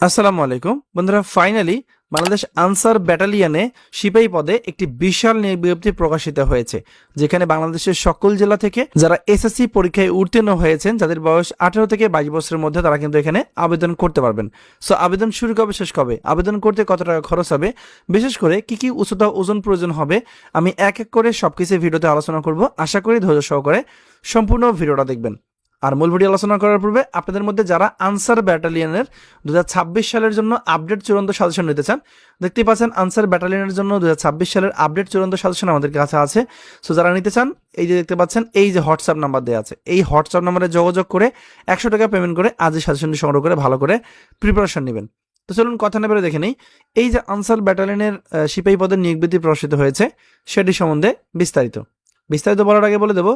আসসালামু আলাইকুম বন্ধুরা, ফাইনালি বাংলাদেশ আনসার ব্যাটালিয়নে সিপাহী পদে একটি বিশাল বিজ্ঞপ্তি প্রকাশিত হয়েছে, যেখানে বাংলাদেশের সকল জেলা থেকে যারা এসএসসি পরীক্ষায় উত্তীর্ণ হয়েছেন, যাদের বয়স 18 থেকে 22 বছরের মধ্যে, তারা কিন্তু এখানে আবেদন করতে পারবেন। সো আবেদন শুরু কবে, শেষ কবে, আবেদন করতে কত টাকা খরচ হবে, বিশেষ করে কি কি উচ্চতা ওজন প্রয়োজন হবে, আমি এক এক করে সবকিছু ভিডিওতে আলোচনা করব। আশা করি ধৈর্য সহকারে সম্পূর্ণ ভিডিওটা দেখবেন। আর মূল ভিডিও আলোচনা করার পূর্বে আপনাদের মধ্যে যারা আনসার ব্যাটালিয়নের 2026 সালের জন্য আপডেট চূড়ান্ত সাজেশন নিতে চান, দেখতে পাচ্ছেন আনসার ব্যাটালিয়নের জন্য 2026 সালের আপডেট চূড়ান্ত সাজেশন আমাদের কাছে আছে। সো যারা নিতে চান, এই যে দেখতে পাচ্ছেন, এই যে হোয়াটসঅ্যাপ নাম্বার দেওয়া আছে, এই হোয়াটসঅ্যাপ নাম্বারে যোগাযোগ করে 100 টাকা পেমেন্ট করে আজই সাজেশনটি সংগ্রহ করে ভালো করে প্রিপারেশন নেবেন। তো চলুন কথা না বলে দেখে নেই এই যে আনসার ব্যাটালিয়নের সিপাহী পদের নিয়োগ বিজ্ঞপ্তি প্রকাশিত হয়েছে সেটি সম্বন্ধে বিস্তারিত বলার আগে বলে দেবো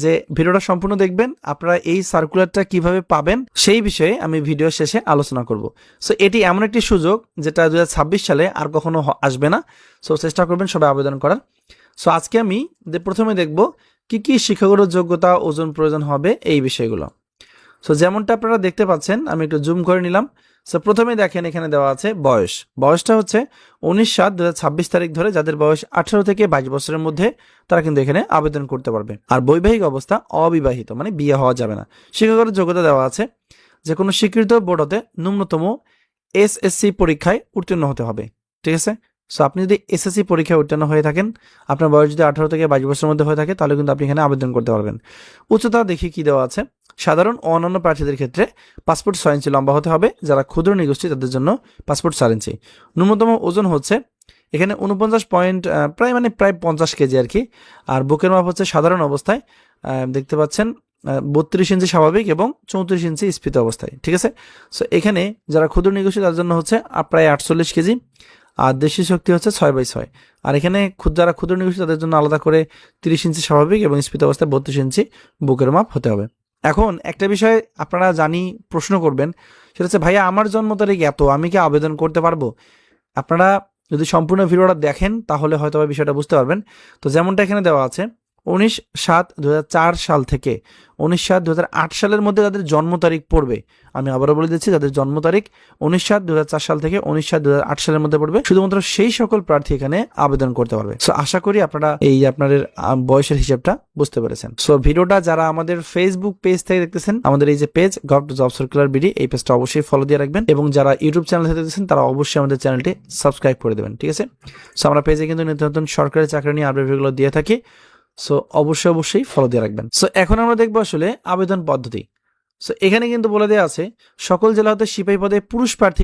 যে ভিডিওটা সম্পূর্ণ দেখবেন। আপনারা এই সার্কুলারটা কিভাবে পাবেন সেই বিষয়ে আমি ভিডিও শেষে আলোচনা করব। সো এটি এমন একটি সুযোগ যেটা 2026 সালে আর কখনো আসবে না। সো চেষ্টা করবেন সবাই আবেদন করার। সো আজকে আমি প্রথমে দেখব কি কি শিক্ষাগত যোগ্যতা, ওজন প্রয়োজন হবে, এই বিষয়গুলো। সো যেমনটা আপনারা দেখতে পাচ্ছেন, আমি একটু জুম করে নিলাম। সো প্রথমে দেখেন এখানে দেওয়া আছে বয়সটা হচ্ছে 19/7/2026 তারিখ ধরে যাদের বয়স 18 থেকে 22 বছরের মধ্যে, তারা কিন্তু এখানে আবেদন করতে পারবে। আর বৈবাহিক অবস্থা অবিবাহিত, মানে বিয়ে হওয়া যাবে না। শিক্ষাগত যোগ্যতা দেওয়া আছে যে কোনো স্বীকৃত বোর্ড হতে ন্যূনতম এসএসসি পরীক্ষায় উত্তীর্ণ হতে হবে। ঠিক আছে। সো আপনি যদি এসএসসি পরীক্ষায় উত্তীর্ণ হয়ে থাকেন, আপনার বয়স যদি 18 থেকে 22 বছরের মধ্যে হয়ে থাকে, তাহলে কিন্তু আপনি এখানে আবেদন করতে পারবেন। উচ্চতা দেখি কি দেওয়া আছে। সাধারণ ও অন্যান্য প্রার্থীদের ক্ষেত্রে পাসপোর্ট 6 ইঞ্চি লম্বা হতে হবে। যারা ক্ষুদ্র নিগোষ্ঠী তাদের জন্য পাসপোর্ট 4 ইঞ্চি। ন্যূনতম ওজন হচ্ছে এখানে 49 পয়েন্ট, প্রায় 50 কেজি আর কি। আর বুকের মাপ হচ্ছে সাধারণ অবস্থায় দেখতে পাচ্ছেন 32 ইঞ্চি স্বাভাবিক এবং 34 ইঞ্চি স্ফীত অবস্থায়। ঠিক আছে। সো এখানে যারা ক্ষুদ্র নিগোষ্ঠী তাদের জন্য হচ্ছে প্রায় 48 কেজি। আর দেশি শক্তি হচ্ছে 6/6। আর এখানে যারা ক্ষুদ্র নিগোষ্ঠী তাদের জন্য আলাদা করে 30 ইঞ্চি স্বাভাবিক এবং স্ফীত অবস্থায় 32 ইঞ্চি বুকের মাপ হতে হবে। এখন একটা বিষয় আপনারা প্রশ্ন করবেন, সেটা হচ্ছে ভাইয়া আমার জন্ম তারিখ এত, আমি কি আবেদন করতে পারবো? আপনারা যদি সম্পূর্ণ ভিডিওটা দেখেন তাহলে হয়তো বিষয়টা বুঝতে পারবেন। তো যেমনটা এখানে দেওয়া আছে, 19/7/2004 সাল থেকে 19/7/2008 সালের মধ্যে যাদের জন্ম তারিখ পড়বে, আমি আবারও বলে দিচ্ছি, যাদের জন্ম তারিখ 19/7/2004 সাল থেকে 19/7/2008 সালের মধ্যে পড়বে, শুধুমাত্র সেই সকল প্রার্থী এখানে আবেদন করতে পারবে। সো আশা করি আপনারা আপনাদের বয়সের হিসাবটা বুঝতে পেরেছেন। সো ভিডিওটা যারা আমাদের ফেসবুক পেজ থেকে দেখতেছেন, আমাদের এই যে page gov job circular BD, এই পেজটা অবশ্যই ফলো দিয়ে রাখবেন। এবং যারা ইউটিউব চ্যানেল থেকে দেখতেছেন, তারা অবশ্যই আমাদের চ্যানেলটি সাবস্ক্রাইব করে দেবেন। ঠিক আছে। সো আমরা পেজে কিন্তু নিত্য নতুন সরকারি চাকরি নিয়ে আপডেটগুলো দিয়ে থাকি। সো অবশ্যই ফলো দিয়ে রাখবেন। সো এখন আমরা দেখবো আসলে আবেদন পদ্ধতি। সো এখানে কিন্তু বলে দেওয়া আছে সকল জেলা হতে সিপাহী পদে পুরুষ প্রার্থী